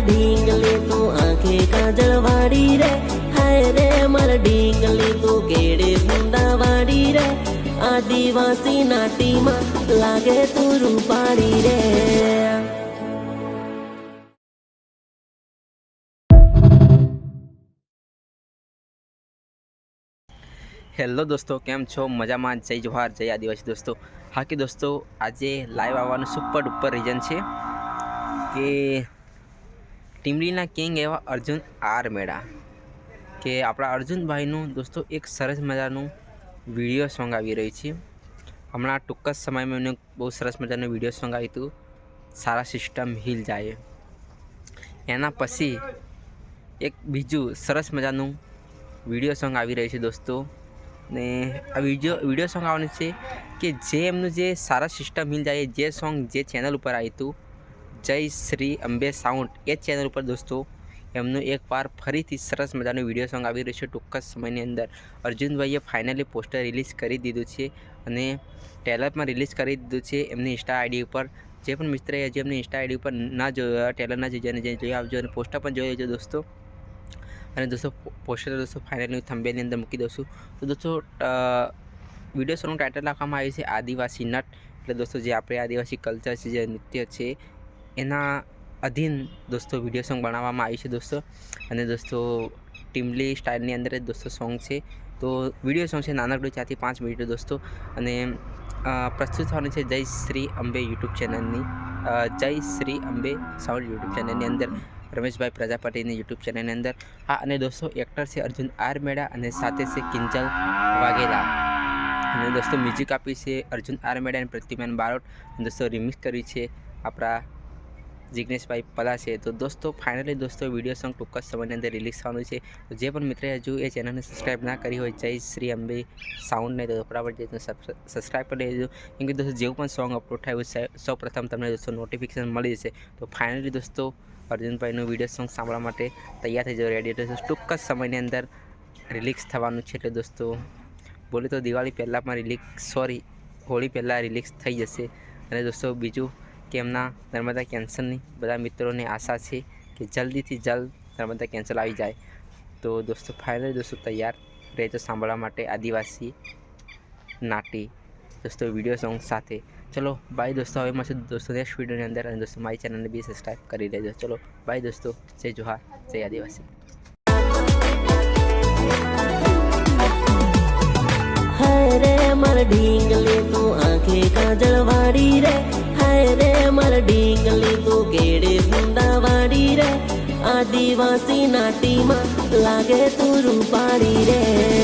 ढींगली तू आंखें काजल वाड़ी रे, हाय रे मार ढींगली तू केड़े बूंदा वाड़ी रे, आदिवासी नाटी में लागे तू रूपाड़ी रे। हेलो दोस्तों, केम छो? मजा में? जय जोहार, जय आदिवासी दोस्तों। हाँ कि दोस्तों, आज लाइव आवानु सुपर डुपर रीजन है कि टीमलीना किंग एवं अर्जुन आर मेड़ा के अपना अर्जुन भाईनु दोस्तों एक सरस मजानु विडियो सॉन्ग આવી રહી છે। હમણાં ટૂંક જ સમયમાં એમને બહુ સરસ મજાનું વિડીયો સોંગ આવ્યું હતું, સારા સિસ્ટમ હિલ જાય। એના પછી એક બીજું સરસ મજાનું વિડીયો સોંગ આવી રહ્યું છે દોસ્તો। ને આ વિડીયો સોંગ આવવાનું છે કે જે એમનું જે સારા સિસ્ટમ હિલ જાય જે સોંગ જે ચેનલ ઉપર આવ્યું હતું જય શ્રી અંબે સાઉન્ડ, એ ચેનલ ઉપર દોસ્તો એમનું એકવાર ફરીથી સરસ મજાનું વિડીયો સોંગ આવી રહ્યું છે। ટૂંક જ સમયની અંદર અર્જુનભાઈએ ફાઇનલી પોસ્ટર રિલીઝ કરી દીધું છે અને ટેલર પણ રિલીઝ કરી દીધું છે એમની ઇન્સ્ટા આઈડી ઉપર। જે પણ મિત્રએ હજી એમની ઇન્સ્ટા આઈડી ઉપર ના જોયો, ટેલર ના જોઈ આવજો અને પોસ્ટર પણ જોઈ લેજો દોસ્તો। અને દોસ્તો પોસ્ટર દોસ્તો ફાઇનલી થંબનેલની અંદર મૂકી દઉં છું। તો દોસ્તો વિડીયો સોંગનું ટાઇટલ રાખવામાં આવ્યું છે આદિવાસી નટ, એટલે દોસ્તો જે આપણે આદિવાસી કલ્ચર છે, જે નૃત્ય છે એના અધીન દોસ્તો વિડીયો સોંગ બનાવવામાં આવ્યું છે દોસ્તો। અને દોસ્તો ટીમલી સ્ટાઇલની અંદર જ દોસ્તો સોંગ છે। તો વિડીયો સોંગ છે નાનકડું 4 થી 5 મિનિટ દોસ્તો। અને પ્રસ્તુત થવાનું છે જય શ્રી અંબે યુટ્યુબ ચેનલની, જય શ્રી અંબે સાઉન્ડ યુટ્યુબ ચેનલની અંદર, રમેશભાઈ પ્રજાપતિની યુટ્યુબ ચેનલની અંદર। હા, અને દોસ્તો એક્ટર છે અર્જુન આર મેડા અને સાથે છે કિંજલ વાઘેલા। અને દોસ્તો મ્યુઝિક આપી છે અર્જુન આર મેડા અને પ્રતિમાન બારોટ। દોસ્તો રિમિક્સ કરી છે આપણા જિગ્નેશભાઈ પલાસે। તો દોસ્તો ફાઇનલી દોસ્તો વિડીયો સોંગ ટૂંક જ સમયની અંદર રિલીઝ થવાનું છે। તો જે પણ મિત્રએ હજુ એ ચેનલને સબસ્ક્રાઈબ ના કરી હોય જય શ્રી અંબે સાઉન્ડને, તો બરાબર જે સબસ્ક્રાઈબ કરી લેજો, કેમ કે દોસ્તો જેવું પણ સોંગ અપલોડ થાય સૌ પ્રથમ તમને દોસ્તો નોટિફિકેશન મળી જશે। તો ફાઇનલી દોસ્તો અર્જુનભાઈનું વિડીયો સોંગ સાંભળવા માટે તૈયાર થઈ જાઓ, રેડી થશે। ટૂંક જ સમયની અંદર રિલીઝ થવાનું છે, એટલે દોસ્તો બોલે તો દિવાળી પહેલાં પણ હોળી પહેલાં રિલીઝ થઈ જશે। અને દોસ્તો બીજું કે એમના નર્મદા કેન્સરની બધા મિત્રોને આશા છે કે જલ્દીથી જલ્દ નર્મદા કેન્સર આવી જાય। તો દોસ્તો ફાઇનલી દોસ્તો તૈયાર રહેજો સાંભળવા માટે આદિવાસી નાટી દોસ્તો વિડીયો સોંગ સાથે। ચલો બાય દોસ્તો, હવે મળશે દોસ્તો નેક્સ્ટ વિડીયોની અંદર। અને દોસ્તો મારી ચેનલને બી સબસ્ક્રાઈબ કરી લેજો। ચલો બાય દોસ્તો, જય જોહાર, જય આદિવાસી। हाय रे मार ढींगली तू आंखें काजल वाड़ी रे, हाय रे मार ढींगली तू केड़े बूंदा वाड़ी रे, आदिवासी नाटी में लागे तू रूपाड़ी रे।